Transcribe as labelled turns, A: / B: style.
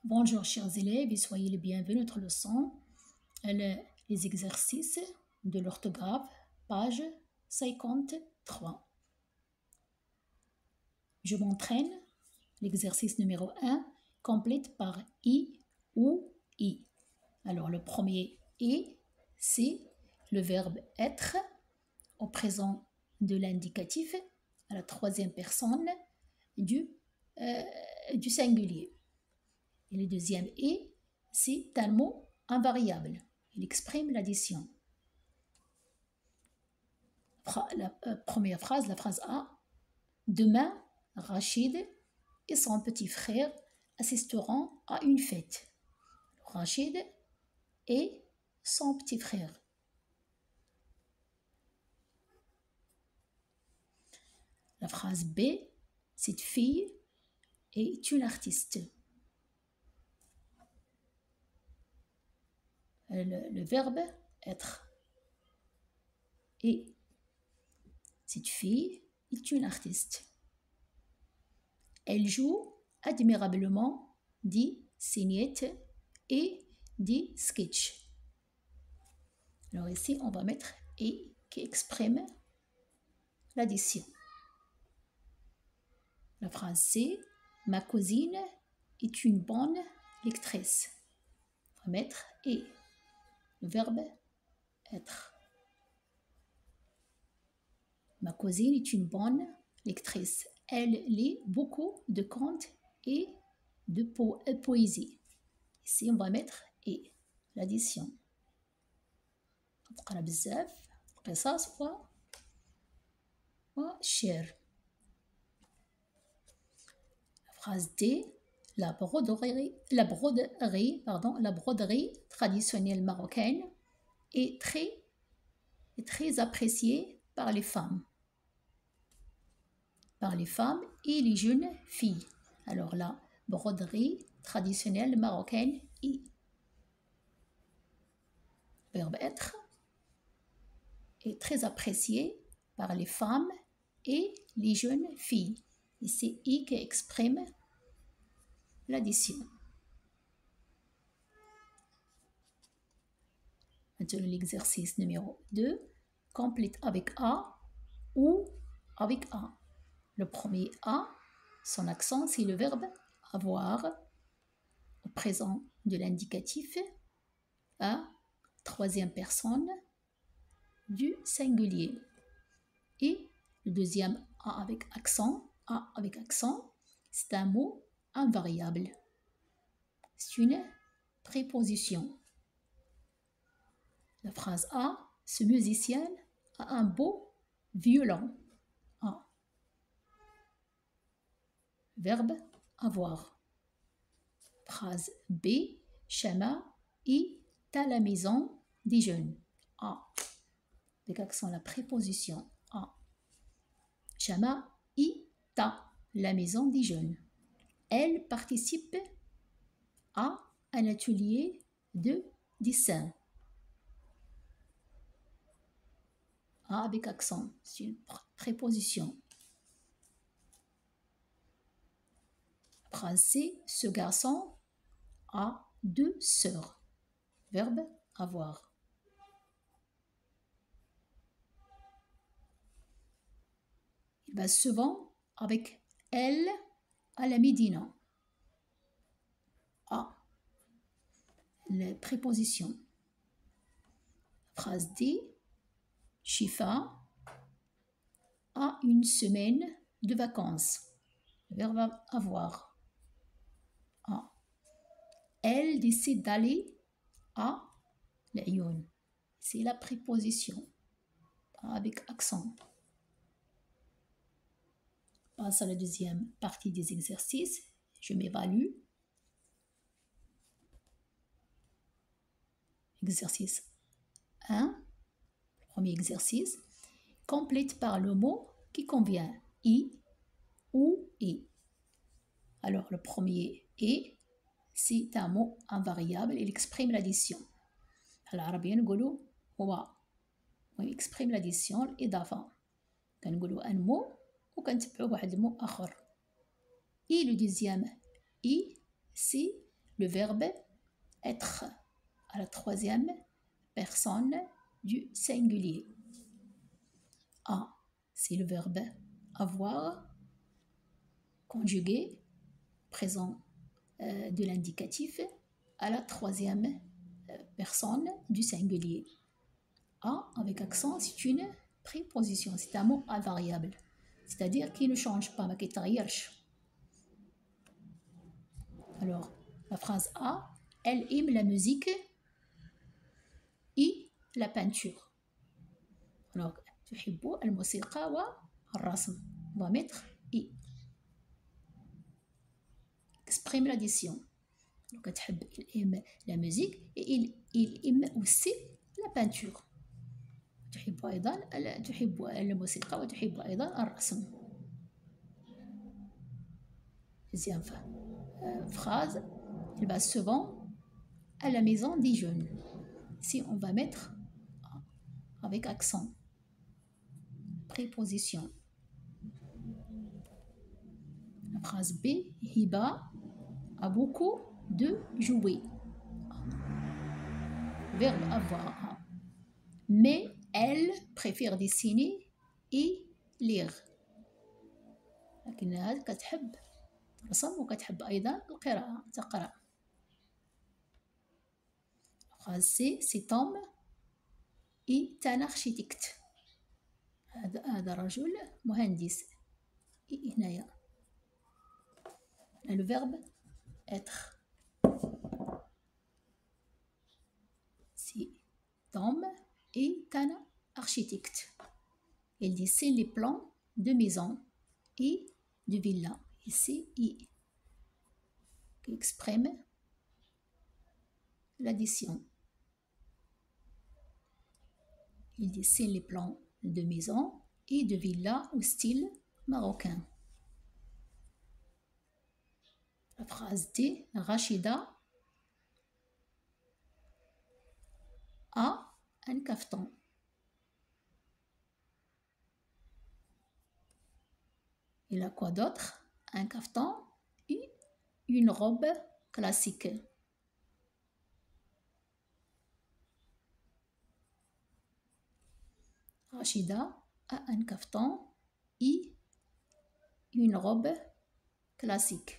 A: Bonjour chers élèves et soyez les bienvenus à notre leçon, les exercices de l'orthographe, page 53. Je m'entraîne, l'exercice numéro 1, complète par I ou I. Alors le premier I, c'est le verbe être au présent de l'indicatif à la troisième personne du singulier. Et le deuxième « et », c'est un mot invariable. Il exprime l'addition. La première phrase, la phrase A. Demain, Rachid et son petit frère assisteront à une fête. Rachid et son petit frère. La phrase B. Cette fille est une artiste. Le verbe être. Et cette fille est une artiste. Elle joue admirablement des scénettes et des sketchs. Alors ici, on va mettre « et » qui exprime l'addition. La phrase C. Ma cousine est une bonne lectrice. On va mettre « et ». Le verbe être. Ma cousine est une bonne lectrice. Elle lit beaucoup de contes et de poésie. Ici, on va mettre « et », l'addition. نقرا بزاف قصص والشعر. La phrase D. La broderie traditionnelle marocaine est très appréciée par les femmes. Par les femmes et les jeunes filles. Alors la broderie traditionnelle marocaine est verbe être est très appréciée par les femmes et les jeunes filles. Et c'est I qui exprime l'addition. Maintenant l'exercice numéro 2. Complète avec A ou avec A. Le premier A, son accent, c'est le verbe avoir au présent de l'indicatif à troisième personne du singulier. Et le deuxième A avec accent, c'est un mot invariable. C'est une préposition. La phrase A, ce musicien a un beau violon. A. Verbe avoir. Phrase B, Chama est à la maison des jeunes. A. Avec accent la préposition A. Chama est à la maison des jeunes. Elle participe à un atelier de dessin. A avec accent, c'est une préposition. Phrase C, ce garçon a 2 sœurs. Verbe avoir. Il va souvent avec elle à la Médina. A. La préposition. Phrase D. Shifa a une semaine de vacances. Verbe avoir. A. Elle décide d'aller à l'Ayoun. C'est la préposition. A avec accent. Passe à la deuxième partie des exercices. Je m'évalue. Exercice 1. Premier exercice. Complète par le mot qui convient. I ou et. Alors le premier et, c'est un mot invariable. Il exprime l'addition. العربية نقولوا هو ويكسبريم l'addition الإضافة. كنقولوا un mot وكنتبعوا بواحد المو آخر. Et le deuxième I, c'est le verbe être à la troisième personne du singulier. A, c'est le verbe avoir, conjugué, présent de l'indicatif, à la troisième personne du singulier. A, avec accent, c'est une préposition, c'est un mot invariable, c'est-à-dire qu'il ne change pas, ما كيتغيرش. Alors, la phrase A, elle aime la musique et la peinture. Alors, تحب الموسيقى والرسم. On va mettre I. Exprime l'addition. Donc, il aime la musique et il aime aussi la peinture. تحب الموسيقى وتحب أيضا الرسم. Deuxième phrase, il va souvent à la maison des jeunes. Ici, on va mettre avec accent. Préposition. La phrase B, Hiba a beaucoup de jouets. Verbe avoir. Mais elle préfère dessiner et lire. لكنها كتحب الرسم وكتحب أيضا القراءة تقرأ. phrase C, cet homme est un architecte. هذا رجل مهندس. هنايا le verbe être. Cet homme est un architecte. Il dessine les plans de maisons et de villas. Ici, I, qui exprime l'addition. Il dessine les plans de maisons et de villas au style marocain. La phrase D, Rachida a un caftan. Il a quoi d'autre? Un caftan et une robe classique. Rachida a un caftan et une robe classique.